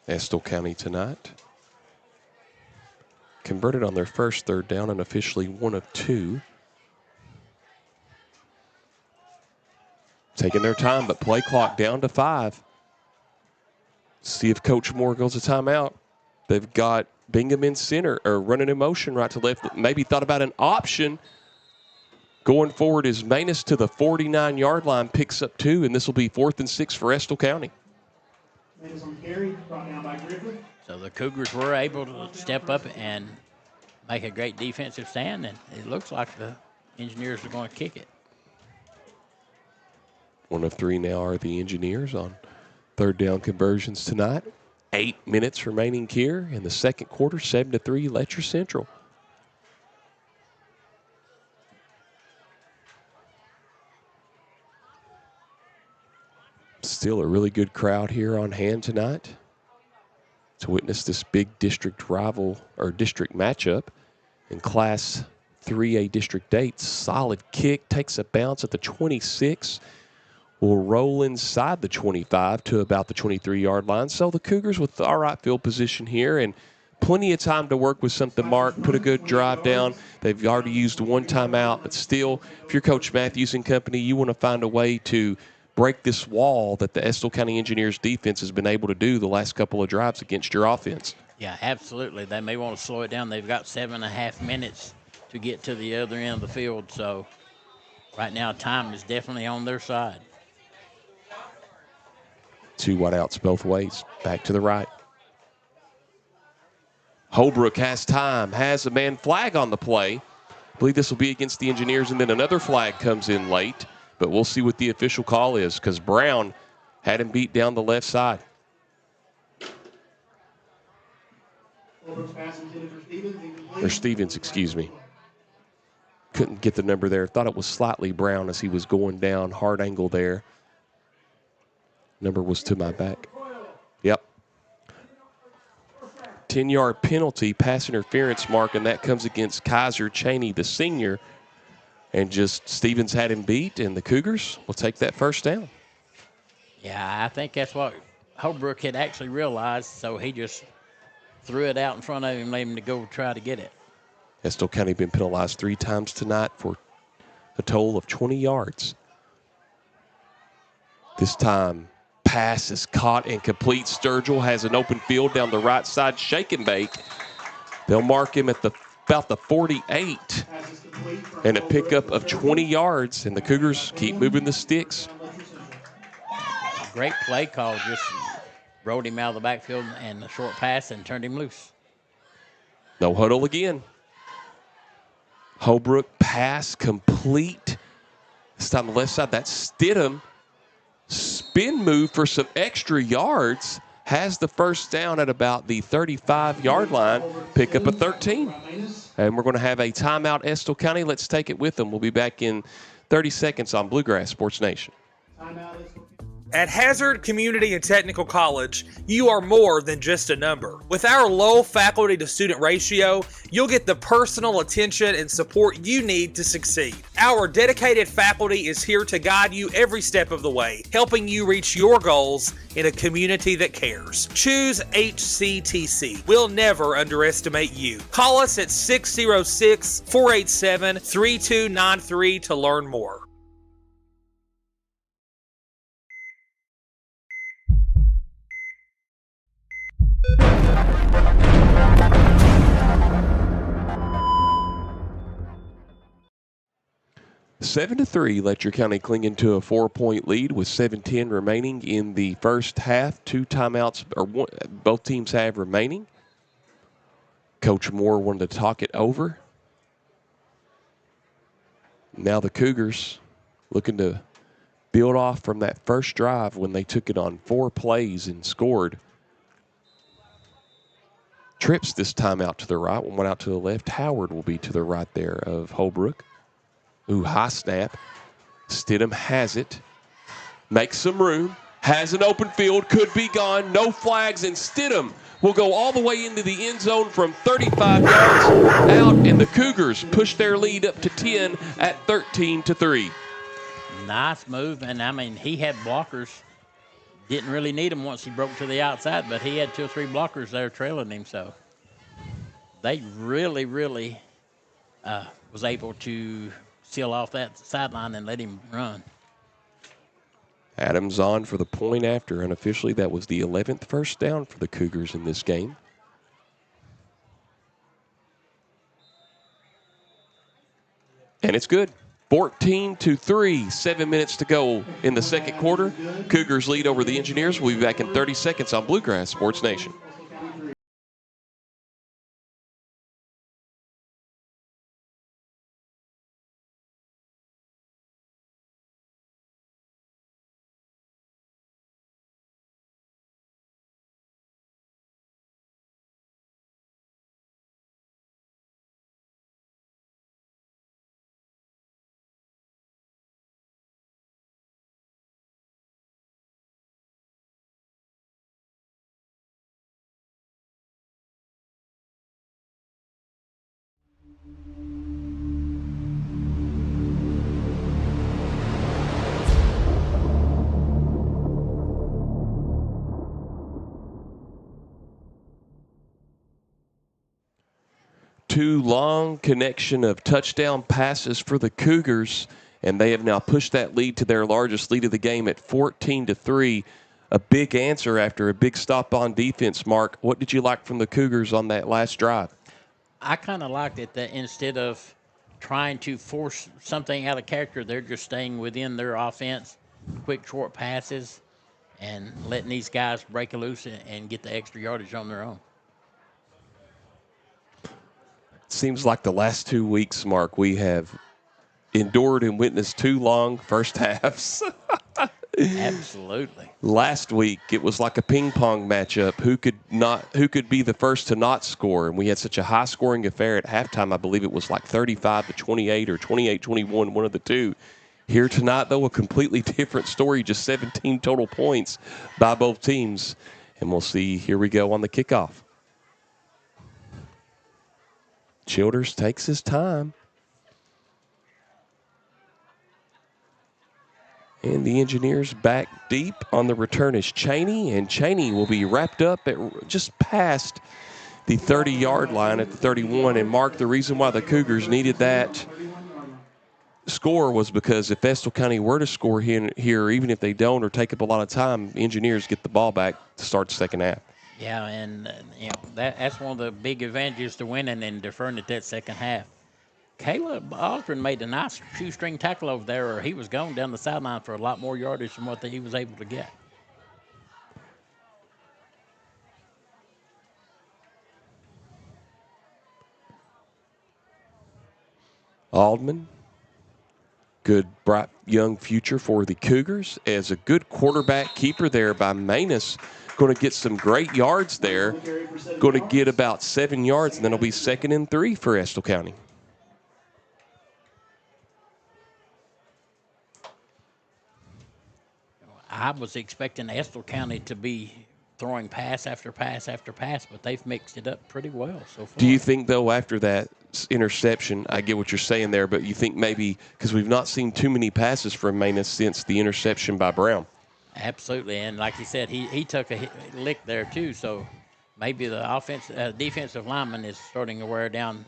Estill County tonight. Converted on their first third down and officially 1 of 2. Taking their time, but play clock down to 5. See if Coach Moore goes a timeout. They've got Bingham in center, or running in motion right to left. Maybe thought about an option. Going forward is Manus to the 49-yard line, picks up 2, and this will be 4th and 6 for Estill County. Manus on carry, brought down by Griffith. So the Cougars were able to step up and make a great defensive stand, and it looks like the Engineers are going to kick it. 1 of 3 now are the Engineers on third down conversions tonight. 8 minutes remaining here in the second quarter, 7-3 Letcher Central. Still a really good crowd here on hand tonight to witness this big district rival or district matchup in Class 3A District 8. Solid kick, takes a bounce at the 26. Will roll inside the 25 to about the 23-yard line. So the Cougars with all right field position here and plenty of time to work with something, Mark. Put a good drive down. They've already used 1 timeout, but still, if you're Coach Matthews and company, you want to find a way to break this wall that the Estill County Engineers defense has been able to do the last couple of drives against your offense. Yeah, absolutely. They may want to slow it down. They've got 7.5 minutes to get to the other end of the field. So right now, time is definitely on their side. 2 wideouts both ways. Back to the right. Holbrook has time, has a man flag on the play. I believe this will be against the Engineers, and then another flag comes in late. But we'll see what the official call is because Brown had him beat down the left side. Or Stevens, excuse me. Couldn't get the number there. Thought it was slightly Brown as he was going down. Hard angle there. Number was to my back. Yep. 10-yard penalty, pass interference mark, and that comes against Kaiser Cheney, the senior. And just Stevens had him beat, and the Cougars will take that first down. Yeah, I think that's what Holbrook had actually realized, so he just threw it out in front of him, let him to go try to get it. Estill County been penalized 3 times tonight for a total of 20 yards. This time, pass is caught and complete. Sturgill has an open field down the right side, shake and bake. They'll mark him at about the 48. And a pickup of 20 yards, and the Cougars keep moving the sticks. Great play call, just rolled him out of the backfield and a short pass and turned him loose. No huddle again. Holbrook pass complete. This time on the left side, that's Stidham. Spin move for some extra yards. Has the first down at about the 35-yard line. Pick up a 13. And we're going to have a timeout, Estill County. Let's take it with them. We'll be back in 30 seconds on Bluegrass Sports Nation. At Hazard Community and Technical College, you are more than just a number. With our low faculty to student ratio, you'll get the personal attention and support you need to succeed. Our dedicated faculty is here to guide you every step of the way, helping you reach your goals in a community that cares. Choose HCTC. We'll never underestimate you. Call us at 606-487-3293 to learn more. Seven to 3, Letcher County clinging to a 4-point lead with 7:10 remaining in the first half. 2 timeouts, or one, both teams have remaining. Coach Moore wanted to talk it over. Now the Cougars looking to build off from that first drive when they took it on 4 plays and scored. Trips this time out to the right, one went out to the left. Howard will be to the right there of Holbrook. Ooh, high snap. Stidham has it. Makes some room. Has an open field. Could be gone. No flags. And Stidham will go all the way into the end zone from 35 yards out. And the Cougars push their lead up to 10 at 13-3. Nice move. And, I mean, he had blockers didn't really need him once he broke to the outside, but he had 2 or 3 blockers there trailing him. So they really, really was able to seal off that sideline and let him run. Adams on for the point after. Unofficially, that was the 11th first down for the Cougars in this game. And it's good. 14-3, 7 minutes to go in the second quarter. Cougars lead over the Engineers. We'll be back in 30 seconds on Bluegrass Sports Nation. Two long connection of touchdown passes for the Cougars, and they have now pushed that lead to their largest lead of the game at 14-3. A big answer after a big stop on defense, Mark. What did you like from the Cougars on that last drive? I kind of liked it that instead of trying to force something out of character, they're just staying within their offense, quick, short passes, and letting these guys break loose and get the extra yardage on their own. Seems like the last 2 weeks, Mark, we have endured and witnessed 2 long first halves. Absolutely. Last week it was like a ping pong matchup. Who could be the first to not score? And we had such a high scoring affair at halftime. I believe it was like 35-28 or 28-21, one of the two. Here tonight, though, a completely different story. Just 17 total points by both teams. And we'll see. Here we go on the kickoff. Childers takes his time. And the Engineers back deep on the return is Cheney, and Cheney will be wrapped up at just past the 30-yard line at the 31. And, Mark, the reason why the Cougars needed that score was because if Estill County were to score here, even if they don't or take up a lot of time, Engineers get the ball back to start the second half. Yeah, and that's one of the big advantages to winning and deferring at that second half. Caleb Aldrin made a nice shoestring tackle over there, or he was going down the sideline for a lot more yardage than what he was able to get. Aldman, good, bright, young future for the Cougars as a good quarterback keeper there by Manus. Going to get some great yards there. Going to get about 7 yards, and then it'll be 2nd and 3 for Estill County. I was expecting Estill County to be throwing pass after pass after pass, but they've mixed it up pretty well so far. Do you think, though, after that interception, I get what you're saying there, but you think maybe because we've not seen too many passes from Manus since the interception by Brown? Absolutely, and like you said, he took a lick there too, so maybe the defensive lineman is starting to wear down.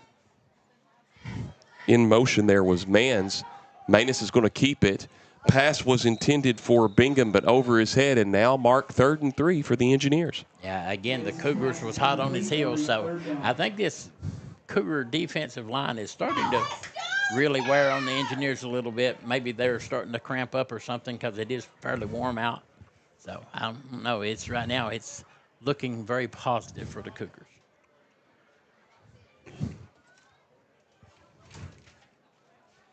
In motion there was Manns. Manus is going to keep it. Pass was intended for Bingham, but over his head, and now Mark 3rd and 3 for the Engineers. Yeah, again, the Cougars was hot on his heels, so I think this Cougar defensive line is starting to really wear on the Engineers a little bit. Maybe they're starting to cramp up or something because it is fairly warm out. So I don't know. Right now it's looking very positive for the Cougars.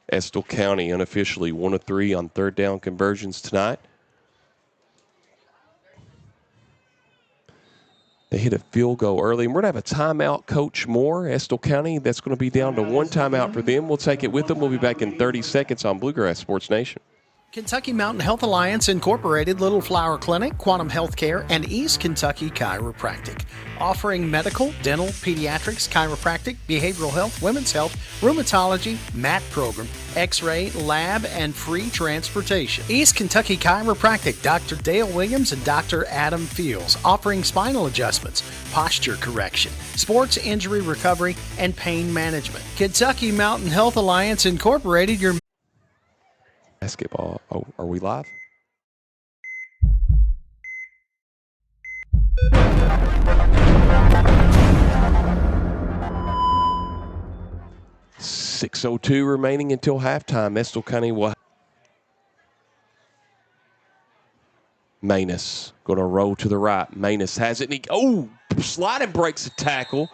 Estill County unofficially 1 of 3 on 3rd down conversions tonight. They hit a field goal early, and we're going to have a timeout, Coach Moore. Estill County, that's going to be down to 1 timeout for them. We'll take it with them. We'll be back in 30 seconds on Bluegrass Sports Nation. Kentucky Mountain Health Alliance Incorporated, Little Flower Clinic, Quantum Healthcare, and East Kentucky Chiropractic. Offering medical, dental, pediatrics, chiropractic, behavioral health, women's health, rheumatology, MAT program, x-ray, lab, and free transportation. East Kentucky Chiropractic, Dr. Dale Williams and Dr. Adam Fields. Offering spinal adjustments, posture correction, sports injury recovery, and pain management. Kentucky Mountain Health Alliance Incorporated, your Basketball. Oh, are we live? .6:02 remaining until halftime. Estill County will. Manus going to roll to the right. Manus has it. And sliding breaks a tackle.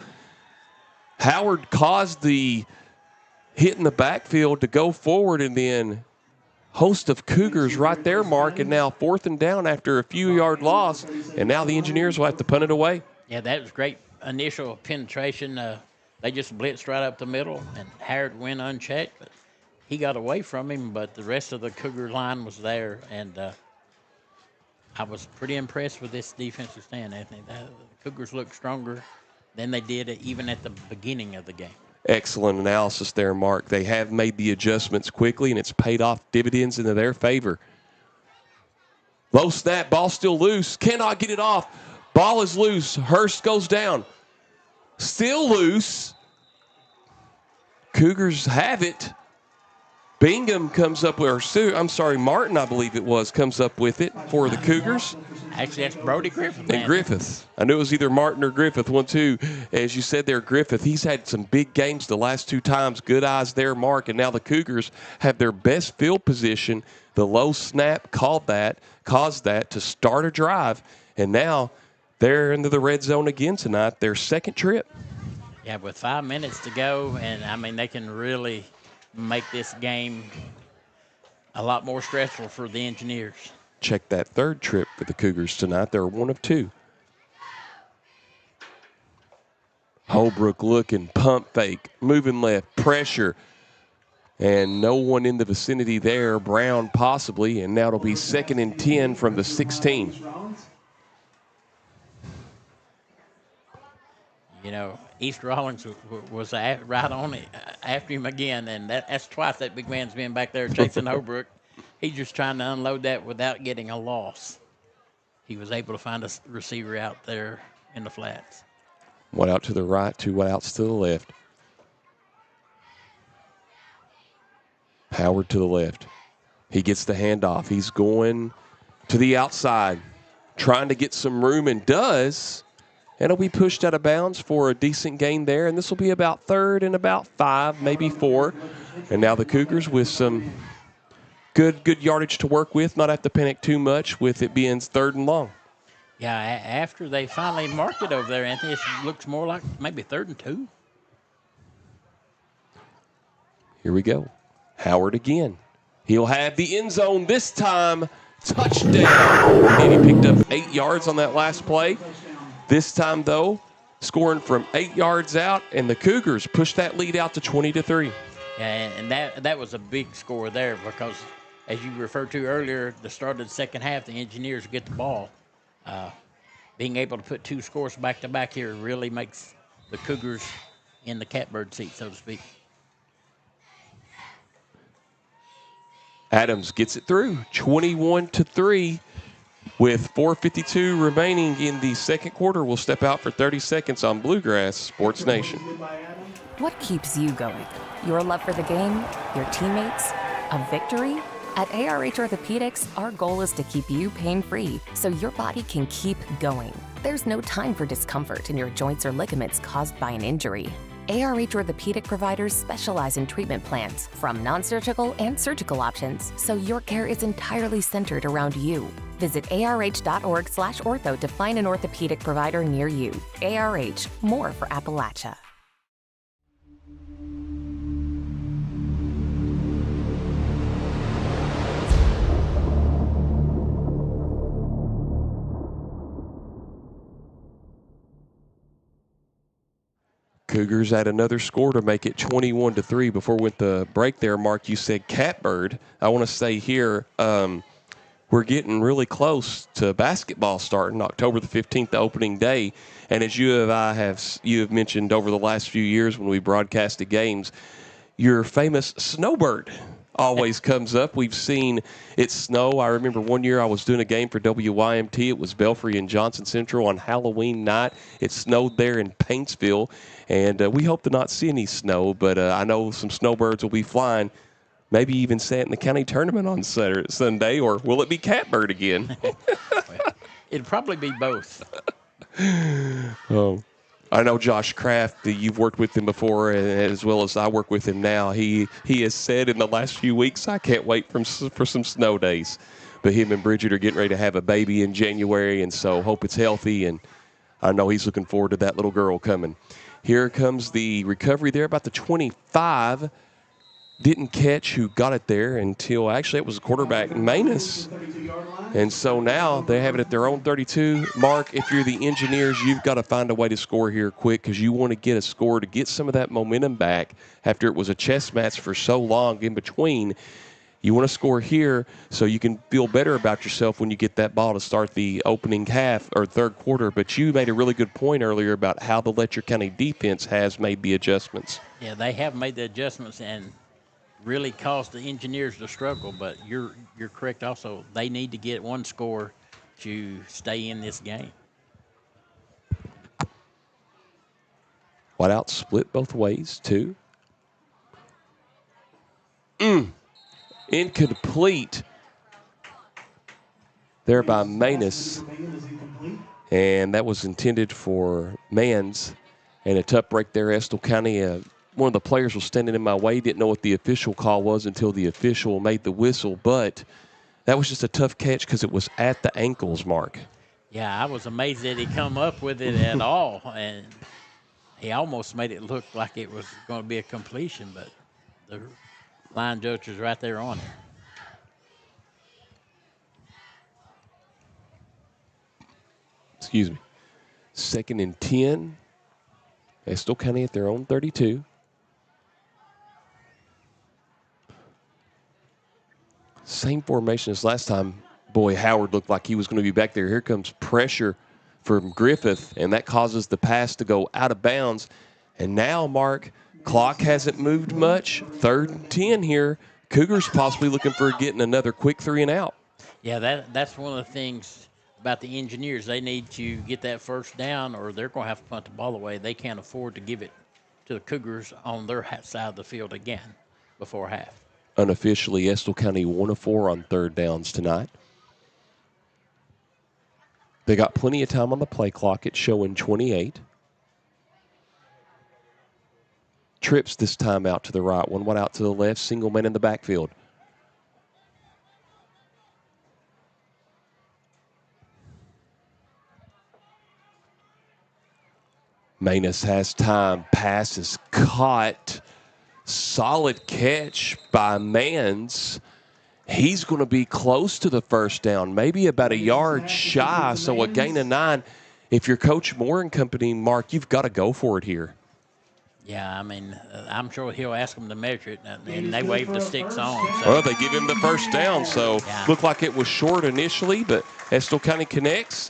Howard caused the hit in the backfield to go forward, and then host of Cougars right there, Mark, and now 4th and down after a few-yard loss, and now the Engineers will have to punt it away. Yeah, that was great initial penetration. They just blitzed right up the middle, and Howard went unchecked. But he got away from him, but the rest of the Cougar line was there, and I was pretty impressed with this defensive stand, Anthony. The Cougars looked stronger than they did even at the beginning of the game. Excellent analysis there, Mark. They have made the adjustments quickly, and it's paid off dividends into their favor. Low snap, ball still loose. Cannot get it off. Ball is loose. Hurst goes down. Still loose. Cougars have it. Bingham comes up with, Martin, I believe it was, comes up with it for the Cougars. Actually, that's Brody Griffith. And Griffith. I knew it was either Martin or Griffith, 1-2. As you said there, Griffith, he's had some big games the last 2 times. Good eyes there, Mark. And now the Cougars have their best field position. The low snap caused that to start a drive. And now they're into the red zone again tonight, their second trip. Yeah, with 5 minutes to go, and, I mean, they can really make this game a lot more stressful for the Engineers. Check that third trip for the Cougars tonight. They're 1 of 2. Holbrook looking, pump fake, moving left, pressure, and no one in the vicinity there. Brown possibly, and now it'll be 2nd and 10 from the 16. You know, East Rawlings was right on it after him again, and that's twice that big man's been back there chasing Holbrook. He's just trying to unload that without getting a loss. He was able to find a receiver out there in the flats. 1 out to the right, 2 outs to the left. Howard to the left. He gets the handoff. He's going to the outside, trying to get some room, and does. And it'll be pushed out of bounds for a decent gain there. And this will be about 3rd and about 5, maybe 4. And now the Cougars with some good yardage to work with, not have to panic too much with it being 3rd and long. Yeah, after they finally marked it over there, Anthony, it looks more like maybe 3rd and 2. Here we go. Howard again. He'll have the end zone this time. Touchdown. And he picked up 8 yards on that last play. This time, though, scoring from 8 yards out, and the Cougars pushed that lead out to 20-3. Yeah, and that was a big score there because, as you referred to earlier, the start of the second half, the Engineers get the ball. Being able to put 2 scores back-to-back here really makes the Cougars in the catbird seat, so to speak. Adams gets it through, 21-3. With 4:52 remaining in the second quarter, we'll step out for 30 seconds on Bluegrass Sports Nation. What keeps you going? Your love for the game? Your teammates? A victory? At ARH Orthopedics, our goal is to keep you pain-free so your body can keep going. There's no time for discomfort in your joints or ligaments caused by an injury. ARH Orthopedic providers specialize in treatment plans, from non-surgical and surgical options, so your care is entirely centered around you. Visit arh.org/ortho to find an orthopedic provider near you. ARH, more for Appalachia. Cougars add another score to make it 21-3. Before we went to break there, Mark, you said catbird. I want to say here, we're getting really close to basketball starting October the 15th, the opening day. And as you have mentioned over the last few years when we broadcasted games, your famous snowbird always comes up. We've seen it snow. I remember one year I was doing a game for WYMT. It was Belfry and Johnson Central on Halloween night. It snowed there in Paintsville, and we hope to not see any snow, but I know some snowbirds will be flying. Maybe even say it in the county tournament on Sunday, or will it be catbird again? It'll probably be both. Oh, I know Josh Kraft, you've worked with him before, as well as I work with him now. He has said in the last few weeks, I can't wait for some snow days. But him and Bridget are getting ready to have a baby in January, and so hope it's healthy, and I know he's looking forward to that little girl coming. Here comes the recovery there, about the 25. Didn't catch who got it there until actually it was the quarterback, Manus. And so now they have it at their own 32. Mark, if you're the Engineers, you've got to find a way to score here quick because you want to get a score to get some of that momentum back after it was a chess match for so long in between. You want to score here so you can feel better about yourself when you get that ball to start the opening half or third quarter. But you made a really good point earlier about how the Letcher County defense has made the adjustments. Yeah, they have made the adjustments and really caused the Engineers to struggle, but you're correct also. They need to get one score to stay in this game. Whiteout split both ways, too. Incomplete there by Manus. And that was intended for Mans. And a tough break there, Estill County. One of the players was standing in my way, didn't know what the official call was until the official made the whistle. But that was just a tough catch because it was at the ankles, Mark. Yeah, I was amazed that he come up with it at all. And he almost made it look like it was going to be a completion, but the line judge was right there on it. Excuse me. 2nd and 10. Estill County at their own 32. Same formation as last time. Boy, Howard looked like he was going to be back there. Here comes pressure from Griffith, and that causes the pass to go out of bounds. And now, Mark, clock hasn't moved much. 3rd and 10 here. Cougars possibly looking for getting another quick 3 and out. Yeah, that's one of the things about the Engineers. They need to get that first down or they're going to have to punt the ball away. They can't afford to give it to the Cougars on their side of the field again before half. Unofficially, Estill County 1 of 4 on 3rd downs tonight. They got plenty of time on the play clock. It's showing 28. Trips this time out to the right. One wide out to the left. Single man in the backfield. Manus has time. Pass is caught. Solid catch by Mans. He's going to be close to the first down, maybe about a yard shy, so a gain of 9. If you're Coach Moore and company, Mark, you've got to go for it here. Yeah, I mean, I'm sure he'll ask them to measure it, and they wave the sticks on. So. Well, they give him the first down, so looked like it was short initially, but Estill County connects,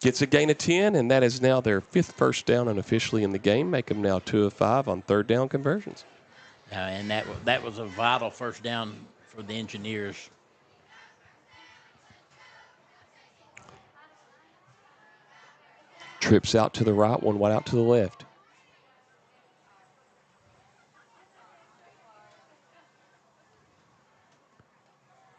gets a gain of 10, and that is now their 5th first down unofficially in the game, make them now 2 of 5 on 3rd down conversions. And that was a vital first down for the Engineers. Trips out to the right, one wide out to the left.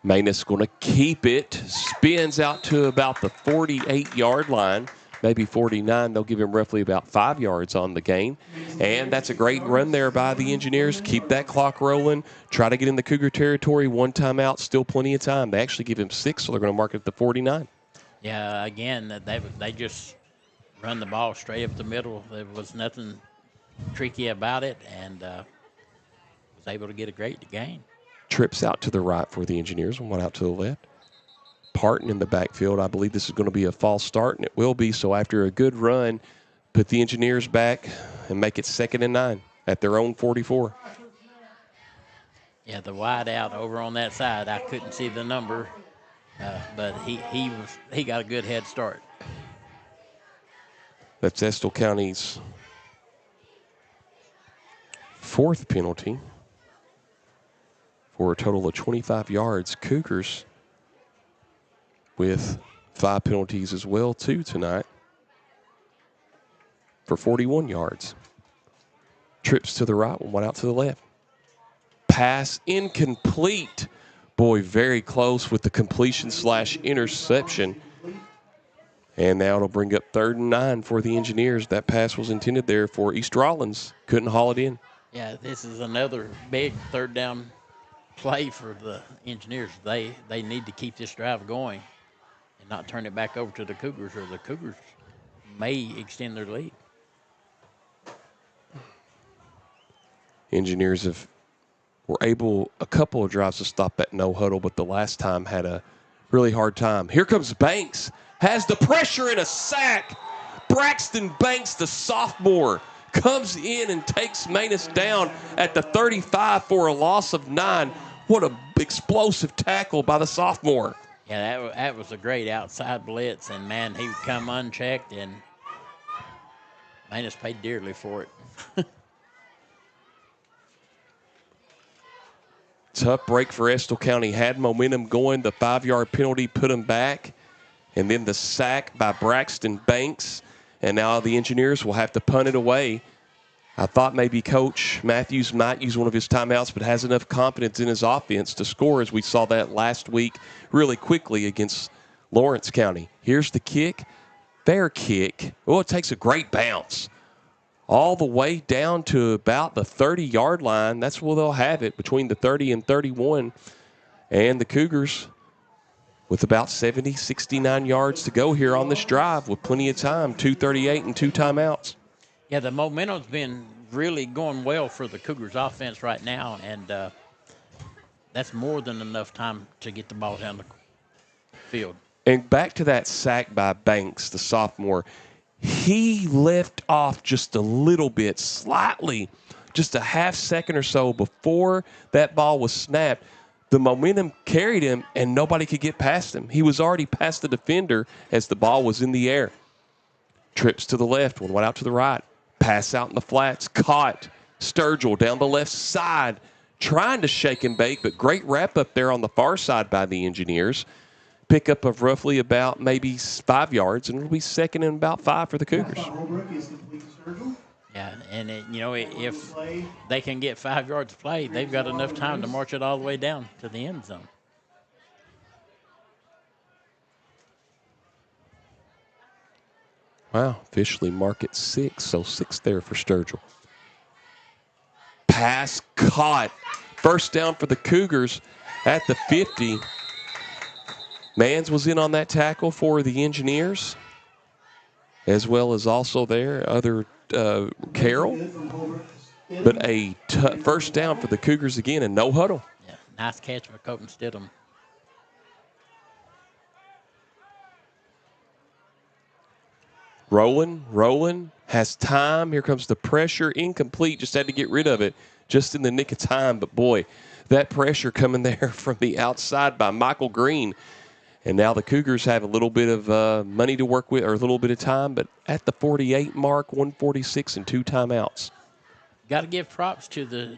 Manus going to keep it, spins out to about the 48-yard line, maybe 49. They'll give him roughly about 5 yards on the gain. And that's a great run there by the Engineers. Keep that clock rolling. Try to get in the Cougar territory. 1 timeout, still plenty of time. They actually give him 6, so they're going to mark it at the 49. Yeah, again, they just run the ball straight up the middle. There was nothing tricky about it, and was able to get a great gain. Trips out to the right for the Engineers, one out to the left. Parton in the backfield. I believe this is going to be a false start, and it will be. So after a good run, put the Engineers back and make it 2nd and 9 at their own 44. Yeah, the wide out over on that side. I couldn't see the number, but he got a good head start. That's Estill County's 4th penalty for a total of 25 yards. Cougars with 5 penalties as well, too, tonight for 41 yards. Trips to the right, one out to the left. Pass incomplete. Boy, very close with the completion / interception. And now it'll bring up 3rd and 9 for the Engineers. That pass was intended there for East Rollins. Couldn't haul it in. Yeah, this is another big 3rd down play for the Engineers. They need to keep this drive going and not turn it back over to the Cougars, or the Cougars may extend their lead. Engineers were able a couple of drives to stop that no huddle, but the last time had a really hard time. Here comes Banks. Has the pressure and a sack. Braxton Banks, the sophomore, comes in and takes Manus down at the 35 for a loss of 9. What an explosive tackle by the sophomore. Yeah, that was a great outside blitz, and, man, he would come unchecked, and Manus paid dearly for it. Tough break for Estill County. Had momentum going. The 5-yard penalty put them back. And then the sack by Braxton Banks. And now the Engineers will have to punt it away. I thought maybe Coach Matthews might use one of his timeouts, but has enough confidence in his offense to score, as we saw that last week really quickly against Lawrence County. Here's the kick. Fair kick. Oh, it takes a great bounce. All the way down to about the 30-yard line. That's where they'll have it, between the 30 and 31. And the Cougars, with about 70, 69 yards to go here on this drive with plenty of time, 2:38 and 2 timeouts. Yeah, the momentum's been really going well for the Cougars offense right now, and that's more than enough time to get the ball down the field. And back to that sack by Banks, the sophomore. He left off just a little bit, slightly, just a half second or so before that ball was snapped. The momentum carried him, and nobody could get past him. He was already past the defender as the ball was in the air. Trips to the left, one out to the right. Pass out in the flats, caught. Sturgill down the left side, trying to shake and bake, but great wrap up there on the far side by the Engineers. Pickup of roughly about maybe 5 yards, and it'll be 2nd and about 5 for the Cougars. Yeah, and if they can get 5 yards of play, they've got enough time to march it all the way down to the end zone. Wow, officially mark it 6, so 6 there for Sturgill. Pass caught. First down for the Cougars at the 50. Mans was in on that tackle for the Engineers, as well as also there other Carroll. But a first down for the Cougars again, and no huddle. Yeah, nice catch by Colton Stidham. Rolling, has time. Here comes the pressure, incomplete. Just had to get rid of it just in the nick of time. But, boy, that pressure coming there from the outside by Michael Green. And now the Cougars have a little bit of money to work with, or a little bit of time. But at the 48 mark, 1:46 and 2 timeouts. Got to give props to the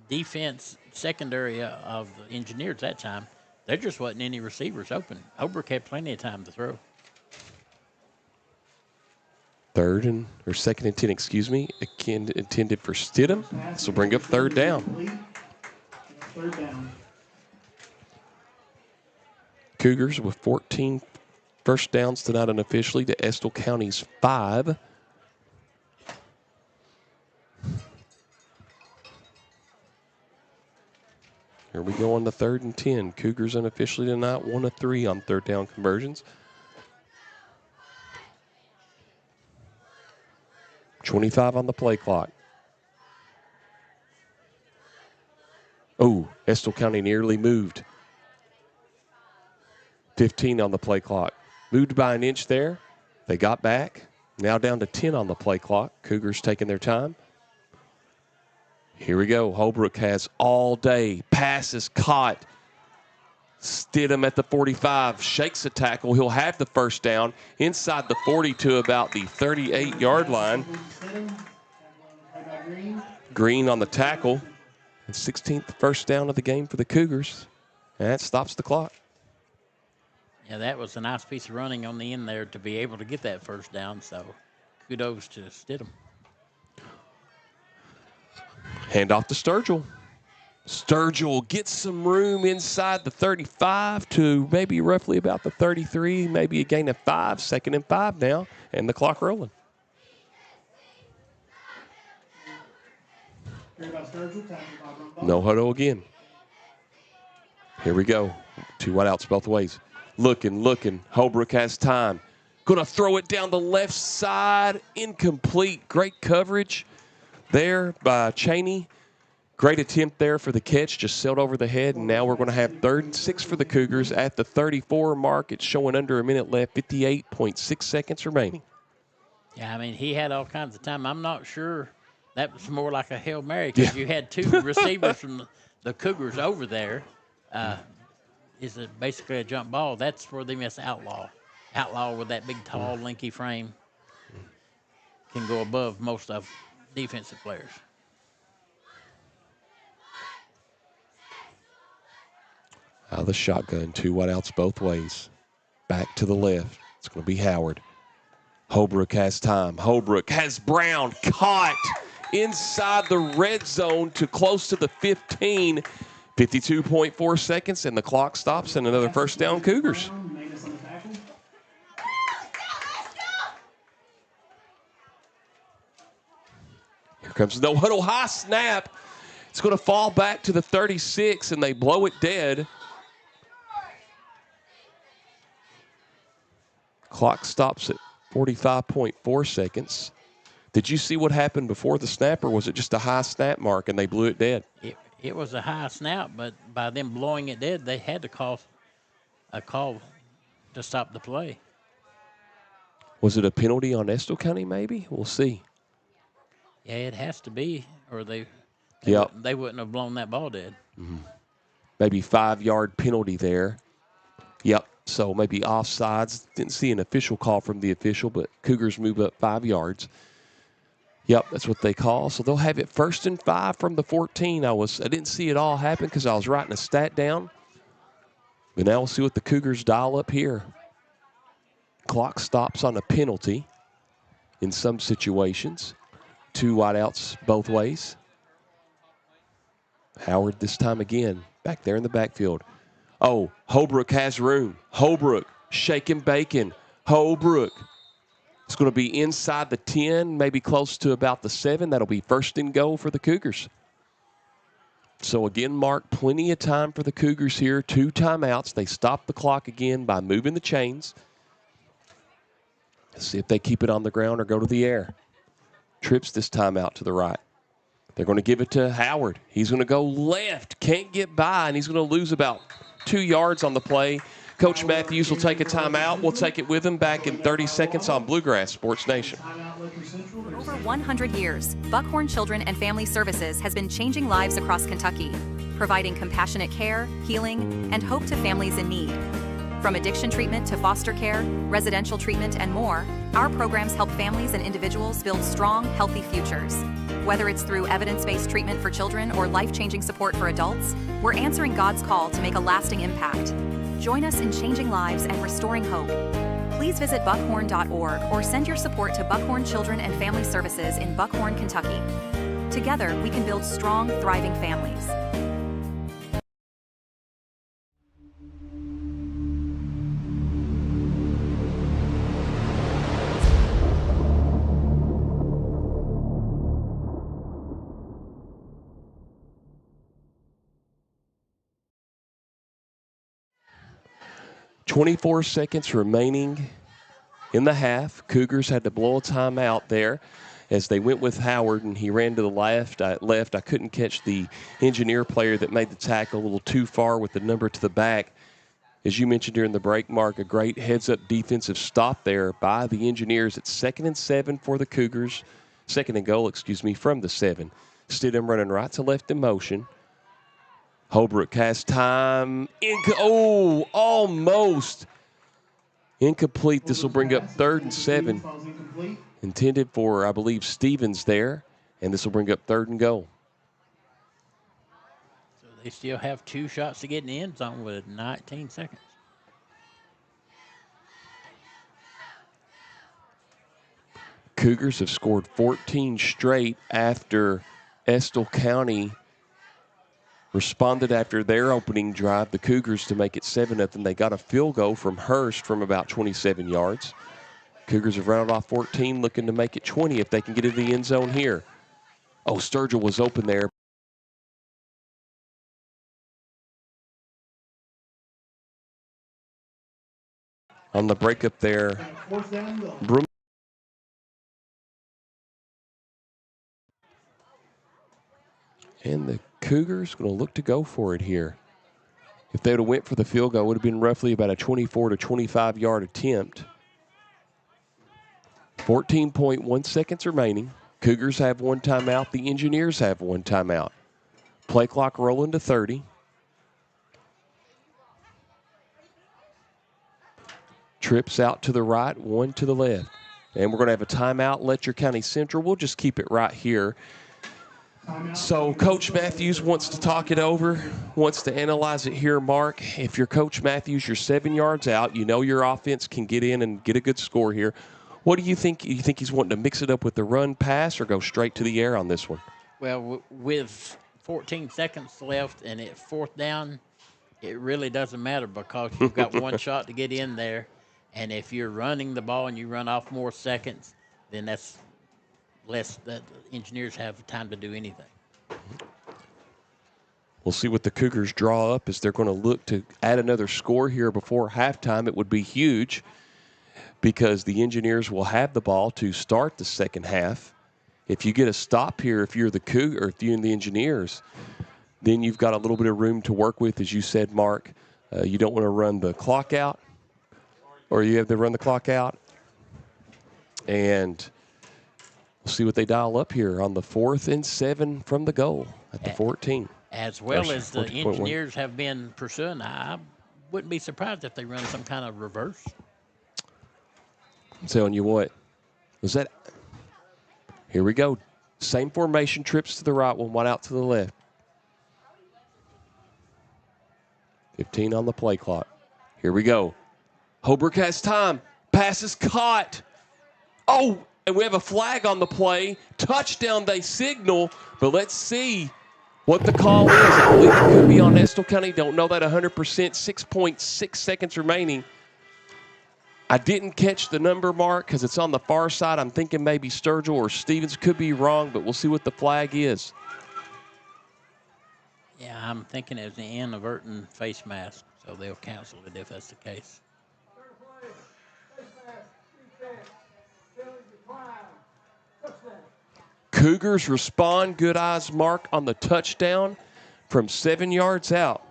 defense secondary of the Engineers that time. There just wasn't any receivers open. Holbrook had plenty of time to throw. 2nd and 10, excuse me, intended for Stidham. This will bring up 3rd down. 3rd down. Cougars with 14 first downs tonight unofficially to Estill County's 5. Here we go on the 3rd and 10. Cougars unofficially tonight 1 of 3 on 3rd down conversions. 25 on the play clock. Oh, Estill County nearly moved. 15 on the play clock. Moved by an inch there. They got back. Now down to 10 on the play clock. Cougars taking their time. Here we go. Holbrook has all day. Pass is caught. Stidham at the 45. Shakes a tackle. He'll have the first down inside the 40 to about the 38-yard line. Green on the tackle. And 16th first down of the game for the Cougars. And that stops the clock. Yeah, that was a nice piece of running on the end there to be able to get that first down. So kudos to Stidham. Hand off to Sturgill. Sturgill gets some room inside the 35 to maybe roughly about the 33, maybe a gain of 5, 2nd and 5 now, and the clock rolling. No huddle again. Here we go. 2 wideouts both ways. Looking. Holbrook has time. Going to throw it down the left side. Incomplete. Great coverage there by Cheney. Great attempt there for the catch. Just sailed over the head, and now we're going to have 3rd and 6 for the Cougars at the 34 mark. It's showing under a minute left, 58.6 seconds remaining. Yeah, I mean, he had all kinds of time. I'm not sure. That was more like a Hail Mary because you had 2 receivers from the Cougars over there. Is it basically a jump ball? That's where they miss Outlaw. Outlaw with that big, tall, lanky frame can go above most of defensive players. Out of the shotgun, 2 wideouts both ways. Back to the left. It's going to be Howard. Holbrook has time. Holbrook has Brown caught inside the red zone to close to the 15. 52.4 seconds, and the clock stops, and another first down Cougars. Here comes no huddle, high snap. It's going to fall back to the 36, and they blow it dead. Clock stops at 45.4 seconds. Did you see what happened before the snap, or was it just a high snap mark and they blew it dead? It was a high snap, but by them blowing it dead, they had to call a call to stop the play. Was it a penalty on Estill County maybe? We'll see. Yeah, it has to be, or they wouldn't have blown that ball dead. Mm-hmm. Maybe 5-yard penalty there. Yep, so maybe offsides. Didn't see an official call from the official, but Cougars move up 5 yards. Yep, that's what they call. So they'll have it 1st and 5 from the 14. I didn't see it all happen because I was writing a stat down. But now we'll see what the Cougars dial up here. Clock stops on a penalty in some situations. 2 wideouts both ways. Howard this time again, back there in the backfield. Oh, Holbrook has room. Holbrook, shaking bacon. Holbrook. It's going to be inside the 10, maybe close to about the 7. That'll be 1st and goal for the Cougars. So again, Mark, plenty of time for the Cougars here. 2 timeouts. They stop the clock again by moving the chains. Let's see if they keep it on the ground or go to the air. Trips this time out to the right. They're going to give it to Howard. He's going to go left. Can't get by, and he's going to lose about 2 yards on the play. Coach Matthews will take a timeout. We'll take it with him back in 30 seconds on Bluegrass Sports Nation. For over 100 years, Buckhorn Children and Family Services has been changing lives across Kentucky, providing compassionate care, healing, and hope to families in need. From addiction treatment to foster care, residential treatment, and more, our programs help families and individuals build strong, healthy futures. Whether it's through evidence-based treatment for children or life-changing support for adults, we're answering God's call to make a lasting impact. Join us in changing lives and restoring hope. Please visit buckhorn.org or send your support to Buckhorn Children and Family Services in Buckhorn, Kentucky. Together, we can build strong, thriving families. .24 seconds remaining in the half. Cougars had to blow a timeout there as they went with Howard, and he ran to the left. I couldn't catch the engineer player that made the tackle a little too far with the number to the back. As you mentioned during the break, Mark, a great heads-up defensive stop there by the Engineers. It's 2nd and 7 for the Cougars. 2nd and goal, from the 7. Stidham running right to left in motion. Holbrook has time. Almost. Incomplete. This will bring up 3rd and 7. Intended for, I believe, Stevens there. And this will bring up 3rd and goal. So they still have 2 shots to get in the end zone with 19 seconds. Cougars have scored 14 straight after Estill County responded after their opening drive, the Cougars, to make it 7-0. They got a field goal from Hurst from about 27 yards. Cougars have rounded off 14, looking to make it 20 if they can get in the end zone here. Oh, Sturgill was open there. On the breakup there, Broom. And the Cougars going to look to go for it here. If they would have went for the field goal, it would have been roughly about a 24 to 25 yard attempt. 14.1 seconds remaining. Cougars have 1 timeout. The Engineers have 1 timeout. Play clock rolling to 30. Trips out to the right, 1 to the left. And we're going to have a timeout, Letcher County Central. We'll just keep it right here. So Coach Matthews wants to talk it over, wants to analyze it here, Mark. If you're Coach Matthews, you're 7 yards out. You know your offense can get in and get a good score here. What do you think? You think he's wanting to mix it up with the run pass or go straight to the air on this one? Well, with 14 seconds left and at 4th down, it really doesn't matter because you've got 1 shot to get in there. And if you're running the ball and you run off more seconds, then that's less that the Engineers have time to do anything. We'll see what the Cougars draw up as they're going to look to add another score here before halftime. It would be huge because the Engineers will have the ball to start the second half. If you get a stop here, if you're the Cougar, or if you're in the Engineers, then you've got a little bit of room to work with, as you said, Mark. You don't want to run the clock out, or you have to run the clock out. And we'll see what they dial up here on the 4th and 7 from the goal at the 14. As well as the Engineers have been pursuing, I wouldn't be surprised if they run some kind of reverse. I'm telling you what, was that? Here we go. Same formation, trips to the right, 1 out to the left. 15 on the play clock. Here we go. Holbrook has time. Pass is caught. Oh, and we have a flag on the play. Touchdown, they signal, but let's see what the call is. I believe it could be on Estill County. Don't know that 100%. 6.6 seconds remaining. I didn't catch the number, Mark, because it's on the far side. I'm thinking maybe Sturgill or Stevens. Could be wrong, but we'll see what the flag is. Yeah, I'm thinking it was an inadvertent face mask, so they'll cancel it if that's the case. Cougars respond. Good eyes, Mark, on the touchdown from 7 yards out.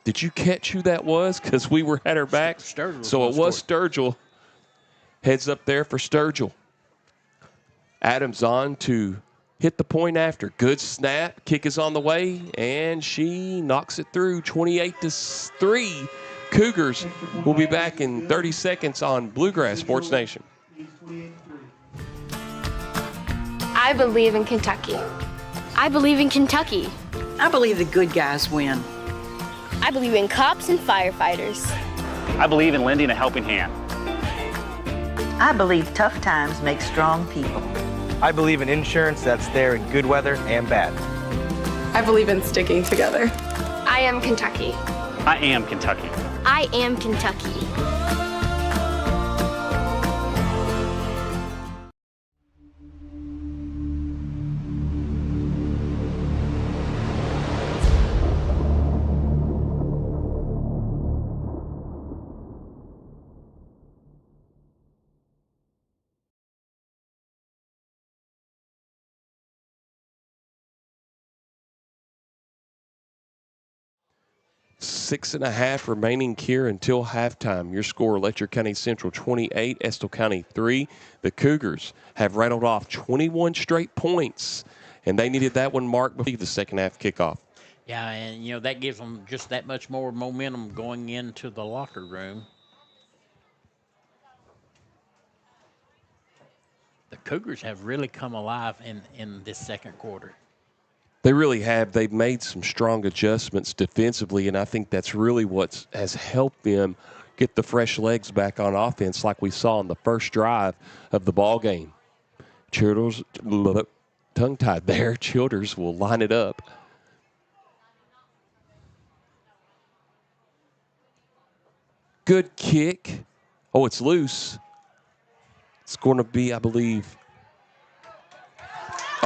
Did you catch who that was? Because we were at our backs. Sturgill. So it was Sturgill. Heads up there for Sturgill. Adams on to hit the point after. Good snap. Kick is on the way, and she knocks it through. 28-3. Cougars will be back in 30 seconds on Bluegrass Sports Nation. I believe in Kentucky. I believe in Kentucky. I believe the good guys win. I believe in cops and firefighters. I believe in lending a helping hand. I believe tough times make strong people. I believe in insurance that's there in good weather and bad. I believe in sticking together. I am Kentucky. I am Kentucky. I am Kentucky. 6.5 remaining here until halftime. Your score, Letcher County Central 28, Estill County 3. The Cougars have rattled off 21 straight points, and they needed that one marked before the second half kickoff. Yeah, and, you know, that gives them just that much more momentum going into the locker room. The Cougars have really come alive in this second quarter. They really have. They've made some strong adjustments defensively, and I think that's really what has helped them get the fresh legs back on offense like we saw on the first drive of the ball game. Childers, tongue-tied there. Childers will line it up. Good kick. Oh, it's loose. It's going to be, I believe,